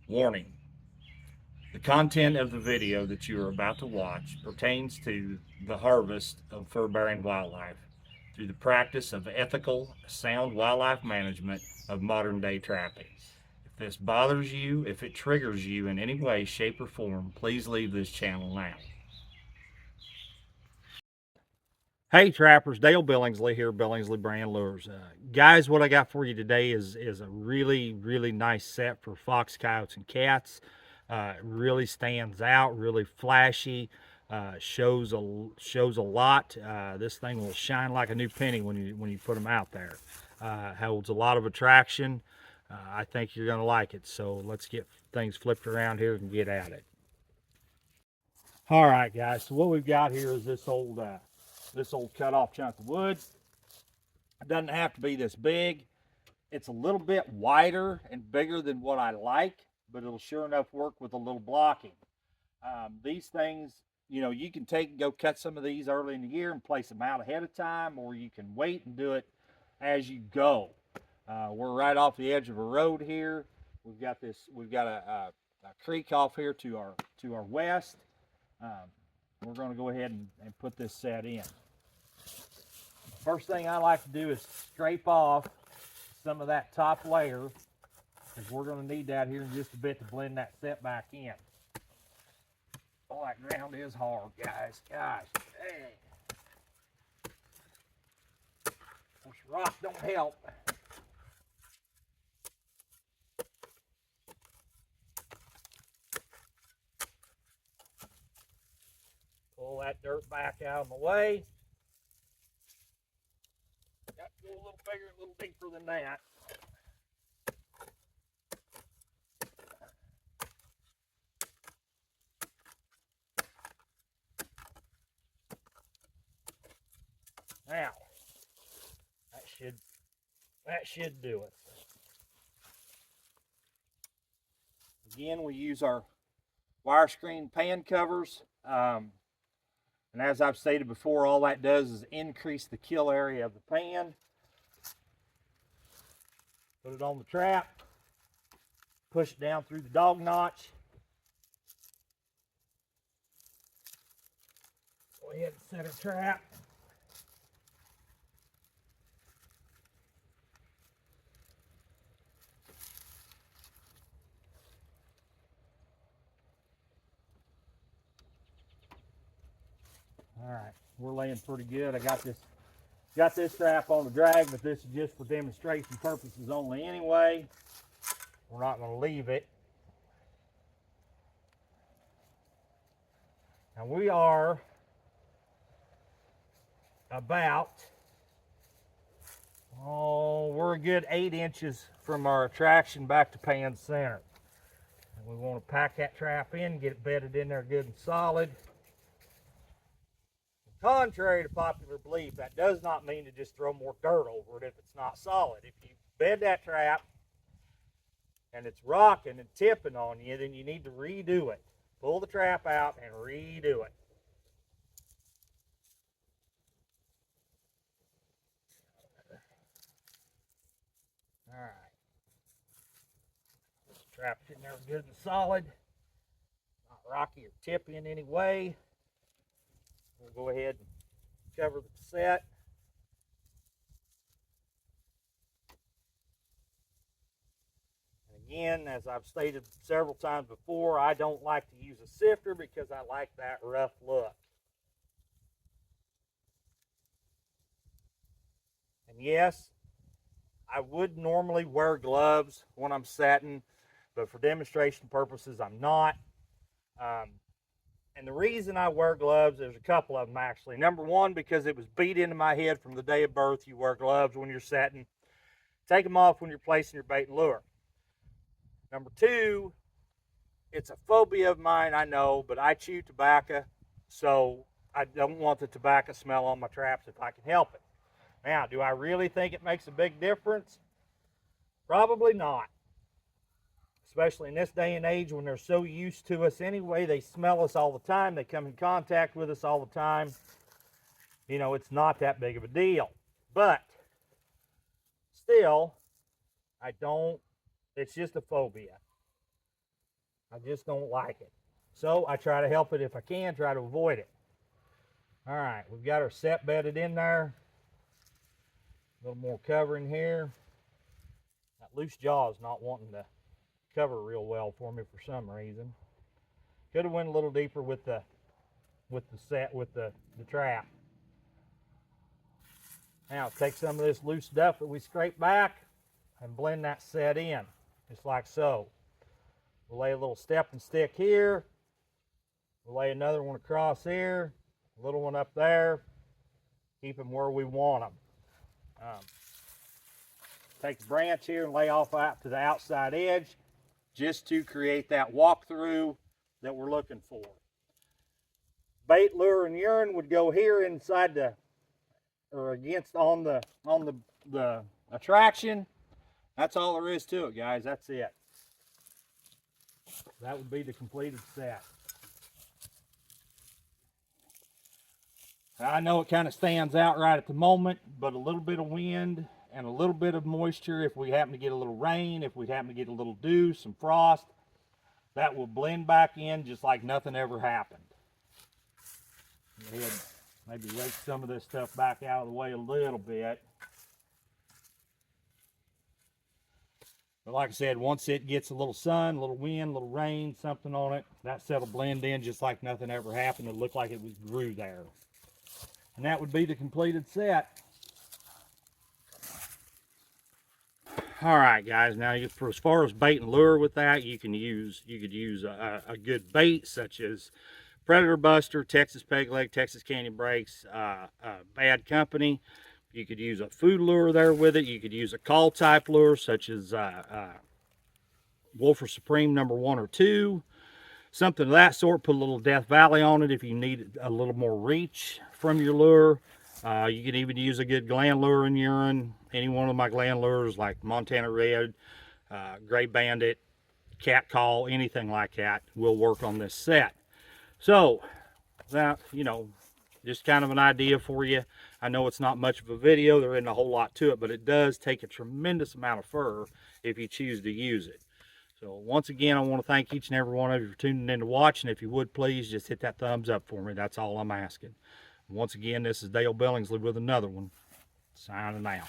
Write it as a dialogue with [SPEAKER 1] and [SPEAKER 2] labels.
[SPEAKER 1] Warning: the content of the video that you are about to watch pertains to the harvest of fur-bearing wildlife through the practice of ethical, sound wildlife management of modern-day trapping. If this bothers you, if it triggers you in any way, shape, or form, please leave this channel now. Hey trappers, Dale Billingsley here, Billingsley Brand Lures. Guys, what I got for you today is a really nice set for fox, coyotes, and cats. It really stands out, really flashy, shows a lot. This thing will shine like a new penny when you put them out there. Holds a lot of attraction. I think you're gonna like it. So let's get things flipped around here and get at it. All right, guys. So what we've got here is this old cut off chunk of wood. It doesn't have to be this big. It's a little bit wider and bigger than what I like, but it'll sure enough work with a little blocking. These things, you know, you can take and go cut some of these early in the year and place them out ahead of time, or you can wait and do it as you go. We're right off the edge of a road here. We've got a creek off here to our west. We're going to go ahead and put this set in. First thing I like to do is scrape off some of that top layer, because we're going to need that here in just a bit to blend that set back in. Oh, that ground is hard, guys. Gosh, dang. Of course, rock don't help. Pull that dirt back out of the way. Got to go a little bigger, a little deeper than that. Now, that should do it. Again, we use our wire screen pan covers. And as I've stated before, all that does is increase the kill area of the pan. Put it on the trap, push it down through the dog notch. Go ahead and set a trap. All right, we're laying pretty good. I got this trap on the drag, but this is just for demonstration purposes only anyway. We're not going to leave it. Now we are about, we're a good 8 inches from our attraction back to pan center. And we want to pack that trap in, get it bedded in there good and solid. Contrary to popular belief, that does not mean to just throw more dirt over it if it's not solid. If you bed that trap and it's rocking and tipping on you, then you need to redo it. Pull the trap out and redo it. All right. Trap's in there good and solid. Not rocky or tippy in any way. We'll go ahead and cover the set. And again, as I've stated several times before, I don't like to use a sifter because I like that rough look. And yes, I would normally wear gloves when I'm setting, but for demonstration purposes, I'm not. And the reason I wear gloves, there's a couple of them actually. Number one, because it was beat into my head from the day of birth, you wear gloves when you're setting. Take them off when you're placing your bait and lure. Number two, it's a phobia of mine, I know, but I chew tobacco, so I don't want the tobacco smell on my traps if I can help it. Now, do I really think it makes a big difference? Probably not. Especially in this day and age when they're so used to us anyway, they smell us all the time, they come in contact with us all the time. You know, it's not that big of a deal. But still, it's just a phobia. I just don't like it. So I try to help it if I can, try to avoid it. All right, we've got our set bedded in there. A little more cover in here. That loose jaw is not wanting to cover real well for me for some reason. Could have went a little deeper with the trap. Now take some of this loose duff that we scraped back and blend that set in, just like so. We'll lay a little stepping stick here. We'll lay another one across here, a little one up there. Keep them where we want them. Take a branch here and lay off out to the outside edge just to create that walkthrough that we're looking for. Bait, lure, and urine would go here inside the, or against on the attraction. That's all there is to it, guys. That's it. That would be the completed set. I know it kind of stands out right at the moment, but a little bit of wind and a little bit of moisture, if we happen to get a little rain, if we happen to get a little dew, some frost, that will blend back in just like nothing ever happened. Go ahead, maybe rake some of this stuff back out of the way a little bit. But like I said, once it gets a little sun, a little wind, a little rain, something on it, that set will blend in just like nothing ever happened. It'll look like it was grew there. And that would be the completed set. All right, guys. Now, for as far as bait and lure with that, you could use a good bait such as Predator Buster, Texas Peg Leg, Texas Canyon Breaks, Bad Company. You could use a food lure there with it. You could use a call type lure such as Wolfer Supreme number 1 or 2. Something of that sort. Put a little Death Valley on it if you need a little more reach from your lure. You can even use a good gland lure and urine. Any one of my gland lures like Montana Red, Gray Bandit, Cat Call, anything like that will work on this set. So, that, you know, just kind of an idea for you. I know it's not much of a video. There isn't a whole lot to it, but it does take a tremendous amount of fur if you choose to use it. So once again, I want to thank each and every one of you for tuning in to watch. And if you would, please just hit that thumbs up for me. That's all I'm asking. Once again, this is Dale Billingsley with another one. Signing out.